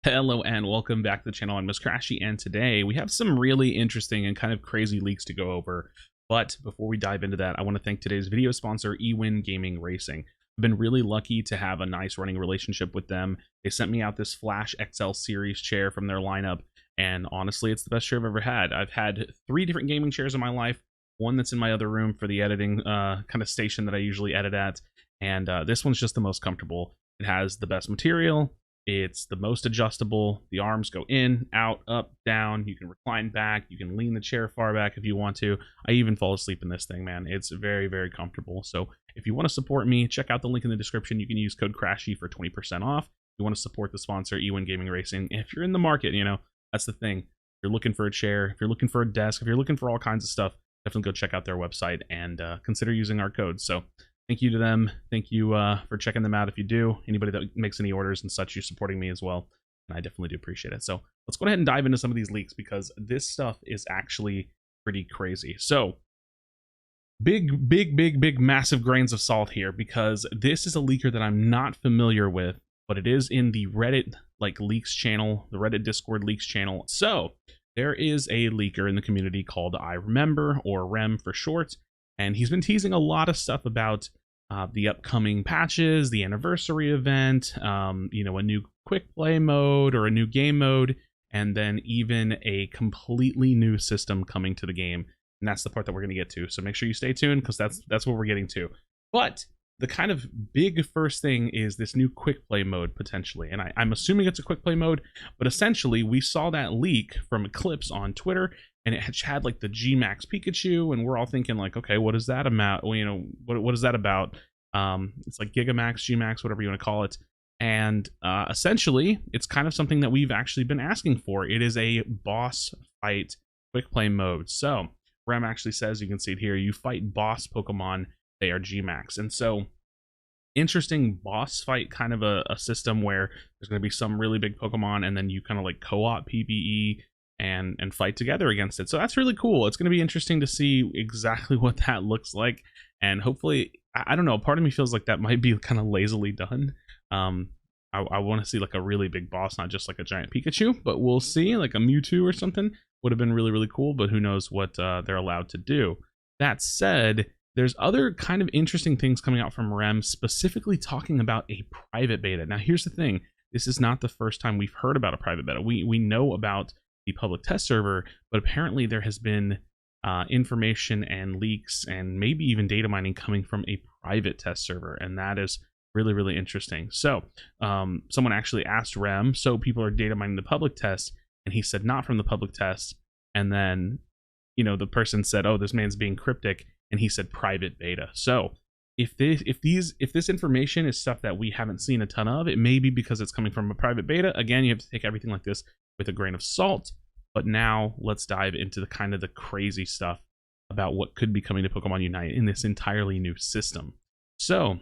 Hello and welcome back to the channel. I'm Miss Krashy, and today we have some really interesting and kind of crazy leaks to go over. But before we dive into that, I want to thank today's video sponsor, eWin Gaming Racing. I've been really lucky to have a nice running relationship with them. They sent me out this Flash XL series chair from their lineup, and honestly, it's the best chair I've ever had. I've had 3 different gaming chairs in my life, one that's in my other room for the editing kind of station that I usually edit at, and this one's just the most comfortable. It has the best material. It's the most adjustable. The arms go in, out, up, down. You can recline back. You can lean the chair far back if you want to. I even fall asleep in this thing, man. It's very, very comfortable. So if you want to support me, check out the link in the description. You can use code KRASHY for 20% off. If you want to support the sponsor, eWin Gaming Racing. If you're in the market, that's the thing. If you're looking for a chair, if you're looking for a desk, if you're looking for all kinds of stuff, definitely go check out their website and consider using our code. So thank you to them. Thank you for checking them out if you do. Anybody that makes any orders and such, you're supporting me as well. And I definitely do appreciate it. So let's go ahead and dive into some of these leaks because this stuff is actually pretty crazy. So big, massive grains of salt here because this is a leaker that I'm not familiar with, but it is in the Reddit leaks channel, the Reddit Discord leaks channel. So there is a leaker in the community called I Remember, or Rem for short. And he's been teasing a lot of stuff about the upcoming patches, the anniversary event, a new quick play mode or a new game mode, and then even a completely new system coming to the game. And that's the part that we're going to get to. So make sure you stay tuned because that's what we're getting to. But the kind of big first thing is this new quick play mode potentially. And I'm assuming it's a quick play mode, but essentially we saw that leak from Eclipse on Twitter, and it had like the G-Max Pikachu, and we're all thinking like, okay, what is that about? Well, what is that about? It's like Gigamax, G-Max, whatever you want to call it. And essentially, it's kind of something that we've actually been asking for. It is a boss fight quick play mode. So Rem actually says, you can see it here, you fight boss Pokemon, they are G-Max. And so interesting boss fight kind of a system where there's going to be some really big Pokemon, and then you kind of like co-op PvE and fight together against it. So that's really cool. It's going to be interesting to see exactly what that looks like, and hopefully, I don't know, part of me feels like that might be kind of lazily done. I want to see like a really big boss, not just like a giant Pikachu, but we'll see. Like a Mewtwo or something would have been really, really cool, but who knows what they're allowed to do. That said, there's other kind of interesting things coming out from Rem, specifically talking about a private beta. Now here's the thing, this is not the first time we've heard about a private beta. We know about the public test server, but apparently there has been information and leaks and maybe even data mining coming from a private test server, and that is really, really interesting. So someone actually asked Rem, so people are data mining the public test, and he said not from the public test. And then the person said, oh, this man's being cryptic, and he said private beta. So if this information is stuff that we haven't seen a ton of, it may be because it's coming from a private beta. Again, you have to take everything like this with a grain of salt. But now let's dive into the kind of the crazy stuff about what could be coming to Pokemon Unite in this entirely new system. So,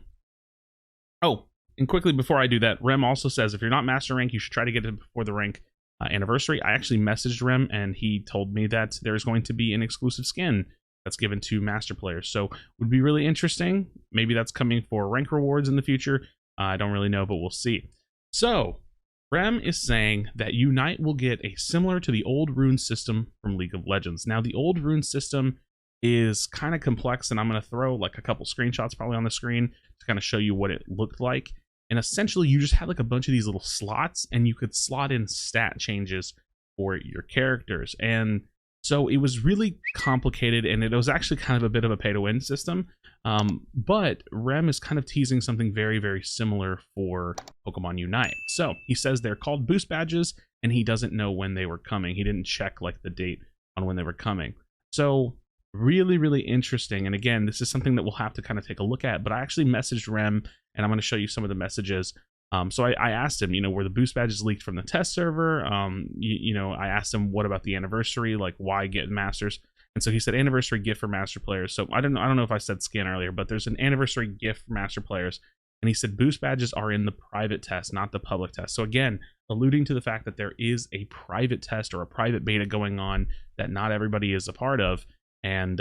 and quickly before I do that, Rem also says if you're not master rank, you should try to get it before the rank anniversary. I actually messaged Rem, and he told me that there's going to be an exclusive skin that's given to master players. So would be really interesting. Maybe that's coming for rank rewards in the future. I don't really know, but we'll see. So Rem is saying that Unite will get a similar to the old rune system from League of Legends. Now, the old rune system is kind of complex, and I'm going to throw like a couple screenshots probably on the screen to kind of show you what it looked like. And essentially, you just had like a bunch of these little slots, and you could slot in stat changes for your characters. And so it was really complicated, and it was actually kind of a bit of a pay-to-win system. But Rem is kind of teasing something very, very similar for Pokemon Unite. So he says they're called boost badges, and he doesn't know when they were coming. He didn't check like the date on when they were coming. So really, really interesting. And again, this is something that we'll have to kind of take a look at. But I actually messaged Rem, and I'm going to show you some of the messages. So I asked him, were the boost badges leaked from the test server? I asked him, what about the anniversary? Like, why get masters? And so he said anniversary gift for master players. So I don't know if I said skin earlier, but there's an anniversary gift for master players. And he said boost badges are in the private test, not the public test. So again, alluding to the fact that there is a private test or a private beta going on that not everybody is a part of. And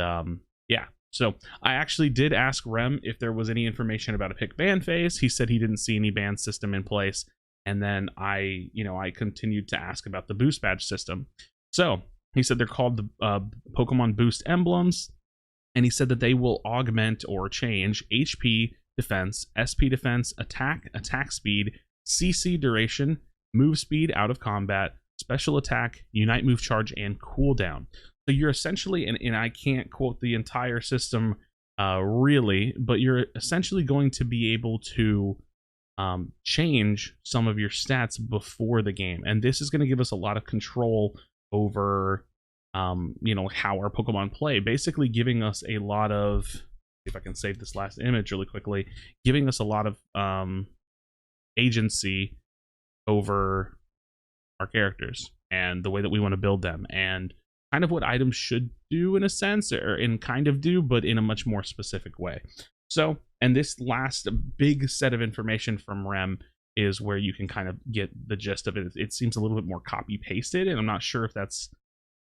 yeah, so I actually did ask Rem if there was any information about a pick ban phase. He said he didn't see any ban system in place. And then I continued to ask about the boost badge system. So he said they're called the Pokemon Boost Emblems, and he said that they will augment or change HP, defense, SP defense, attack speed, CC duration, move speed out of combat, special attack, unite move charge, and cooldown. So you're essentially, and I can't quote the entire system really, but you're essentially going to be able to change some of your stats before the game, and this is going to give us a lot of control over how our Pokemon play, basically giving us a lot of, if I can save this last image really quickly, giving us a lot of agency over our characters and the way that we want to build them, and kind of what items should do in a sense, or in kind of do, but in a much more specific way. So, and this last big set of information from Rem is where you can kind of get the gist of it. It seems a little bit more copy pasted, and I'm not sure if that's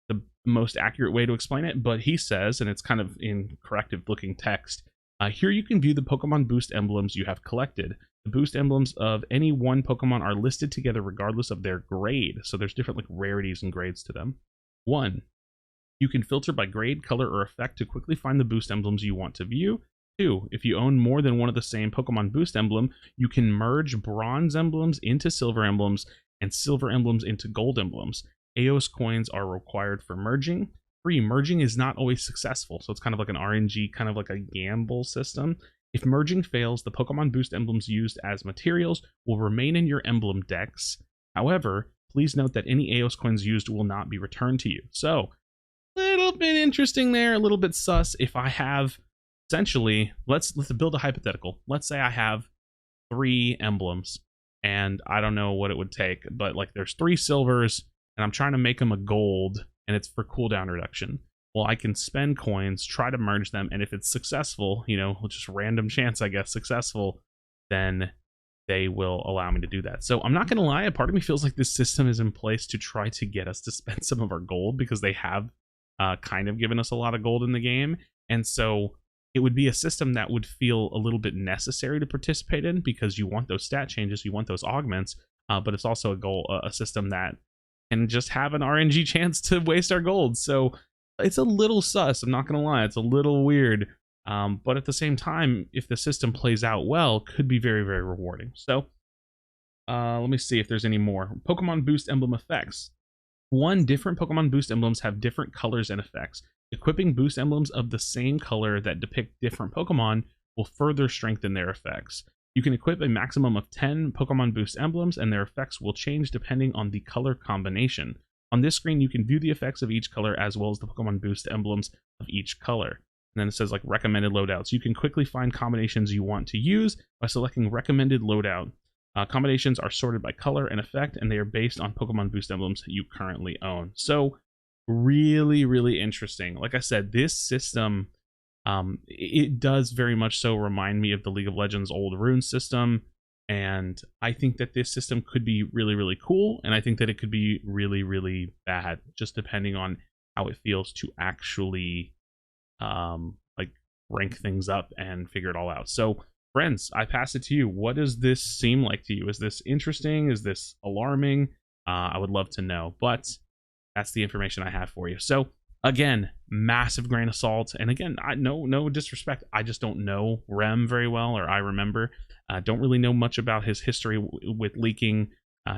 the most accurate way to explain it, but he says, and it's kind of in corrective looking text, here you can view the Pokemon Boost emblems you have collected. The boost emblems of any one Pokemon are listed together regardless of their grade. So there's different like rarities and grades to them. 1. You can filter by grade, color, or effect to quickly find the boost emblems you want to view. 2. If you own more than one of the same Pokemon Boost emblem, you can merge bronze emblems into silver emblems and silver emblems into gold emblems. AOS coins are required for merging. 3. Merging is not always successful, so it's kind of like an RNG, kind of like a gamble system. If merging fails, the Pokemon Boost emblems used as materials will remain in your emblem decks. However, please note that any AOS coins used will not be returned to you. So, a little bit interesting there, a little bit sus. If I have, essentially, let's build a hypothetical. Let's say I have 3 emblems, and I don't know what it would take, but like there's 3 silvers, and I'm trying to make them a gold, and it's for cooldown reduction. Well, I can spend coins, try to merge them, and if it's successful, just random chance, I guess, successful, then they will allow me to do that. So I'm not going to lie, a part of me feels like this system is in place to try to get us to spend some of our gold, because they have kind of given us a lot of gold in the game, and so it would be a system that would feel a little bit necessary to participate in, because you want those stat changes, you want those augments, but it's also a system that can just have an RNG chance to waste our gold. So it's a little sus, I'm not gonna lie, it's a little weird, but at the same time, if the system plays out well, could be very, very rewarding. So let me see if there's any more. Pokemon Boost Emblem effects. 1, different Pokemon Boost emblems have different colors and effects. Equipping boost emblems of the same color that depict different Pokemon will further strengthen their effects. You can equip a maximum of 10 Pokemon Boost emblems, and their effects will change depending on the color combination. On this screen, you can view the effects of each color as well as the Pokemon Boost emblems of each color. And then it says like recommended loadouts. You can quickly find combinations you want to use by selecting recommended loadout. Combinations are sorted by color and effect, and they are based on Pokemon Boost emblems you currently own. So really, really interesting. Like I said, this system, it does very much so remind me of the League of Legends old rune system, and I think that this system could be really, really cool, and I think that it could be really, really bad, just depending on how it feels to actually like rank things up and figure it all out. So friends, I pass it to you. What does this seem like to you? Is this interesting? Is this alarming? I would love to know, but that's the information I have for you. So again, massive grain of salt. And again, no disrespect, I just don't know Rem very well, or I remember. Don't really know much about his history with leaking.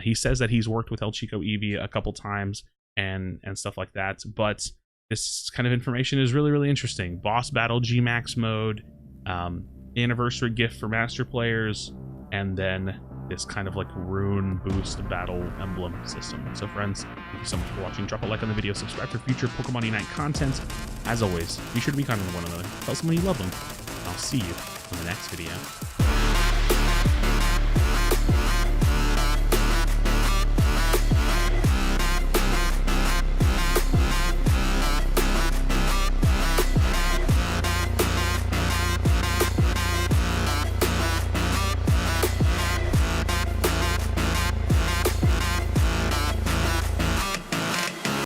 He says that he's worked with El Chico Eevee a couple times and stuff like that, but this kind of information is really, really interesting. Boss battle G-Max mode, anniversary gift for master players, and then this kind of like rune boost battle emblem system. So friends, thank you so much for watching. Drop a like on the video, subscribe for future Pokemon Unite content. As always, be sure to be kind to one another. Tell someone you love them. I'll see you in the next video.